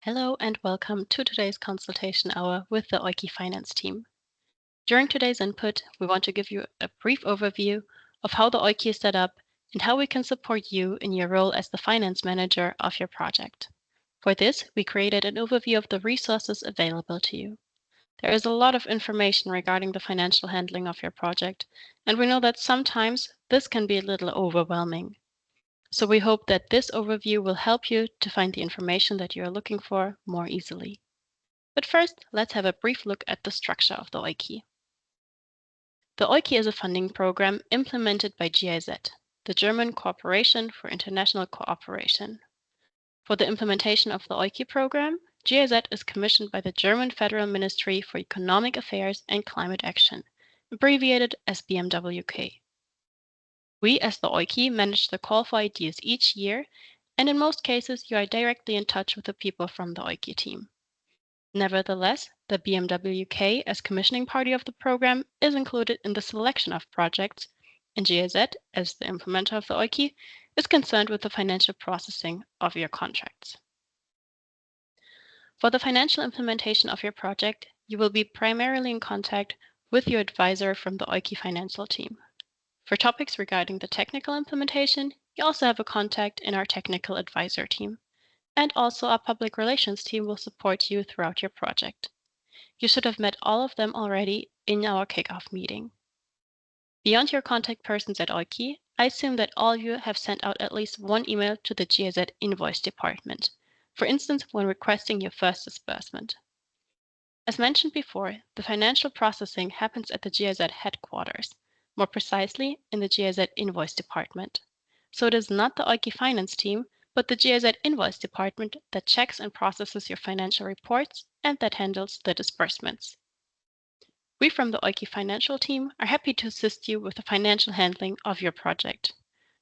Hello and welcome to today's consultation hour with the EUKI finance team. During today's input, we want to give you a brief overview of how the EUKI is set up and how we can support you in your role as the finance manager of your project. For this, we created an overview of the resources available to you. There is a lot of information regarding the financial handling of your project, and we know that sometimes this can be a little overwhelming. So we hope that this overview will help you to find the information that you are looking for more easily. But first, let's have a brief look at the structure of the EUKI. The EUKI is a funding program implemented by GIZ, the German Corporation for International Cooperation. For the implementation of the EUKI program, GIZ is commissioned by the German Federal Ministry for Economic Affairs and Climate Action, abbreviated as BMWK. We, as the EUKI, manage the call for ideas each year, and in most cases, you are directly in touch with the people from the EUKI team. Nevertheless, the BMWK, as commissioning party of the program, is included in the selection of projects, and GIZ, as the implementer of the EUKI, is concerned with the financial processing of your contracts. For the financial implementation of your project, you will be primarily in contact with your advisor from the EUKI financial team. For topics regarding the technical implementation, you also have a contact in our technical advisor team. And also our public relations team will support you throughout your project. You should have met all of them already in our kickoff meeting. Beyond your contact persons at EUKI, I assume that all of you have sent out at least one email to the GIZ invoice department, for instance, when requesting your first disbursement. As mentioned before, the financial processing happens at the GIZ headquarters, more precisely in the GIZ invoice department. So it is not the EUKI finance team, but the GIZ invoice department that checks and processes your financial reports and that handles the disbursements. We from the EUKI financial team are happy to assist you with the financial handling of your project.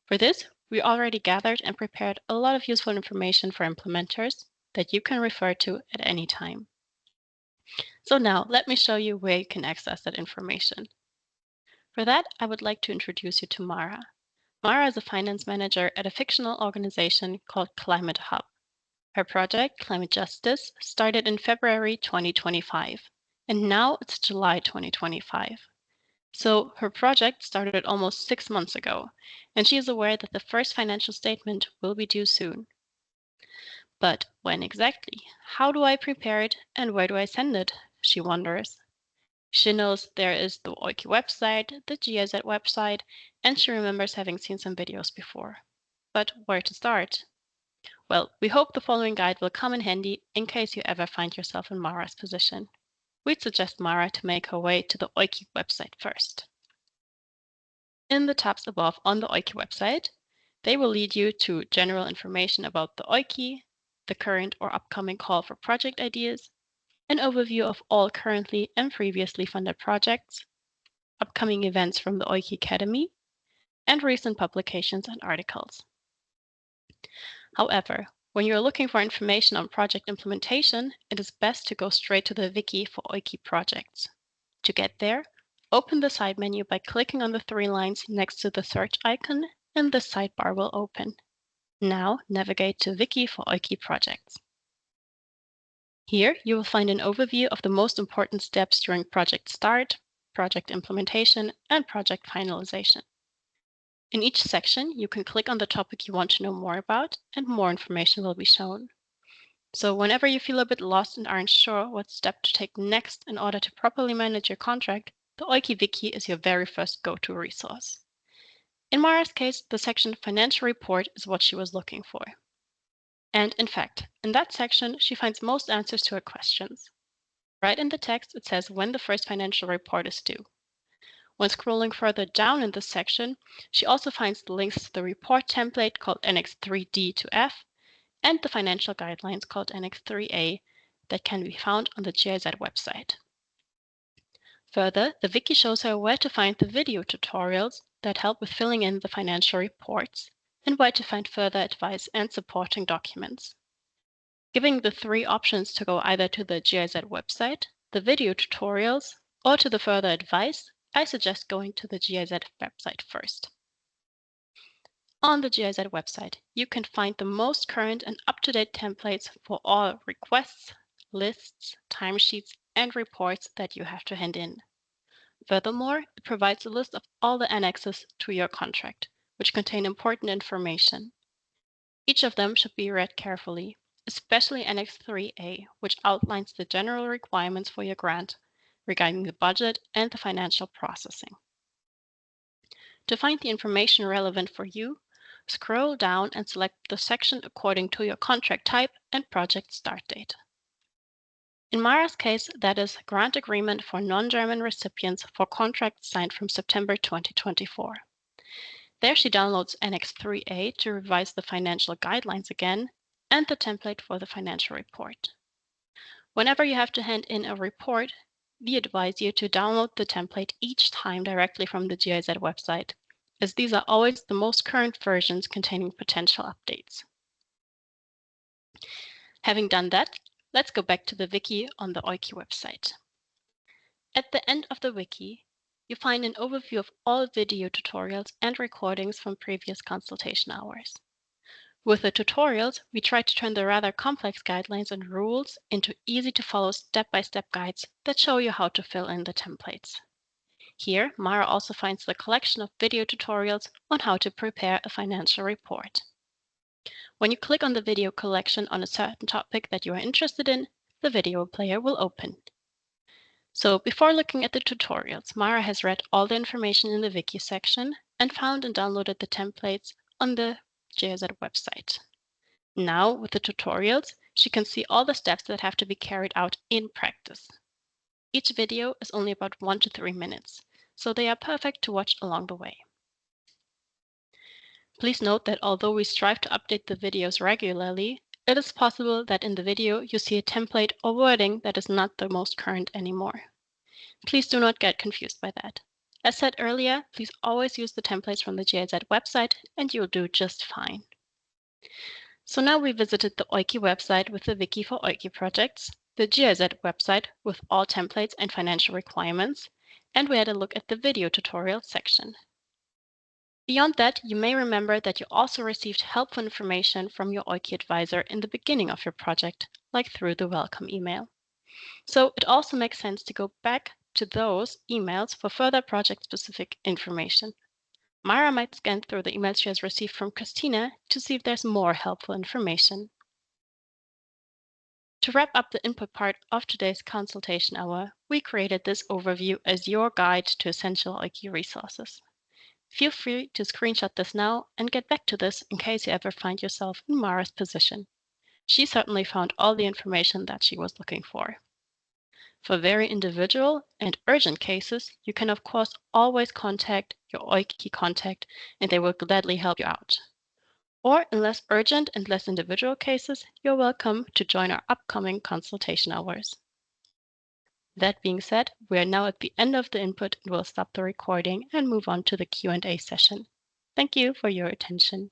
For this, we already gathered and prepared a lot of useful information for implementers that you can refer to at any time. So now, let me show you where you can access that information. For that, I would like to introduce you to Mara. Mara is a finance manager at a fictional organization called Climate Hub. Her project, Climate Justice, started in February 2025, and now it's July 2025. So her project started almost 6 months ago, and she is aware that the first financial statement will be due soon. But when exactly? How do I prepare it, and where do I send it? She wonders. She knows there is the EUKI website, the GIZ website, and she remembers having seen some videos before. But where to start? Well, we hope the following guide will come in handy in case you ever find yourself in Mara's position. We'd suggest Mara to make her way to the EUKI website first. In the tabs above on the EUKI website, they will lead you to general information about the EUKI, the current or upcoming call for project ideas, an overview of all currently and previously funded projects, upcoming events from the EUKI Academy, and recent publications and articles. However, when you're looking for information on project implementation, it is best to go straight to the wiki for EUKI projects. To get there, open the side menu by clicking on the 3 lines next to the search icon, and the sidebar will open. Now navigate to Wiki for EUKI projects. Here you will find an overview of the most important steps during project start, project implementation, and project finalization. In each section, you can click on the topic you want to know more about, and more information will be shown. So whenever you feel a bit lost and aren't sure what step to take next in order to properly manage your contract, the EUKI Wiki is your very first go-to resource. In Mara's case, the section Financial Report is what she was looking for. And in fact, in that section, she finds most answers to her questions. Right in the text, it says when the first financial report is due. When scrolling further down in this section, she also finds the links to the report template called Annex 3D to F and the financial guidelines called Annex 3A that can be found on the GIZ website. Further, the wiki shows her where to find the video tutorials that help with filling in the financial reports and where to find further advice and supporting documents. Giving the 3 options to go either to the GIZ website, the video tutorials, or to the further advice, I suggest going to the GIZ website first. On the GIZ website, you can find the most current and up-to-date templates for all requests, lists, timesheets, and reports that you have to hand in. Furthermore, it provides a list of all the annexes to your contract, which contain important information. Each of them should be read carefully, especially Annex 3A, which outlines the general requirements for your grant regarding the budget and the financial processing. To find the information relevant for you, scroll down and select the section according to your contract type and project start date. In Mara's case, that is Grant Agreement for Non-German Recipients for contracts signed from September 2024. There she downloads Annex 3A to revise the financial guidelines again and the template for the financial report. Whenever you have to hand in a report, we advise you to download the template each time directly from the GIZ website, as these are always the most current versions containing potential updates. Having done that, let's go back to the wiki on the EUKI website. At the end of the wiki, you find an overview of all video tutorials and recordings from previous consultation hours. With the tutorials, we try to turn the rather complex guidelines and rules into easy-to-follow step-by-step guides that show you how to fill in the templates. Here, Mara also finds the collection of video tutorials on how to prepare a financial report. When you click on the video collection on a certain topic that you are interested in, the video player will open. So before looking at the tutorials, Mara has read all the information in the wiki section and found and downloaded the templates on the GIZ website. Now, with the tutorials, she can see all the steps that have to be carried out in practice. Each video is only about 1 to 3 minutes, so they are perfect to watch along the way. Please note that although we strive to update the videos regularly, it is possible that in the video you see a template or wording that is not the most current anymore. Please do not get confused by that. As said earlier, please always use the templates from the GIZ website and you'll do just fine. So now we visited the EUKI website with the wiki for EUKI projects, the GIZ website with all templates and financial requirements, and we had a look at the video tutorial section. Beyond that, you may remember that you also received helpful information from your EUKI advisor in the beginning of your project, like through the welcome email. So it also makes sense to go back to those emails for further project-specific information. Mara might scan through the emails she has received from Christina to see if there's more helpful information. To wrap up the input part of today's consultation hour, we created this overview as your guide to essential EUKI resources. Feel free to screenshot this now and get back to this in case you ever find yourself in Mara's position. She certainly found all the information that she was looking for. For very individual and urgent cases, you can of course always contact your EUKI contact and they will gladly help you out. Or in less urgent and less individual cases, you're welcome to join our upcoming consultation hours. That being said, we are now at the end of the input and will stop the recording and move on to the Q&A session. Thank you for your attention.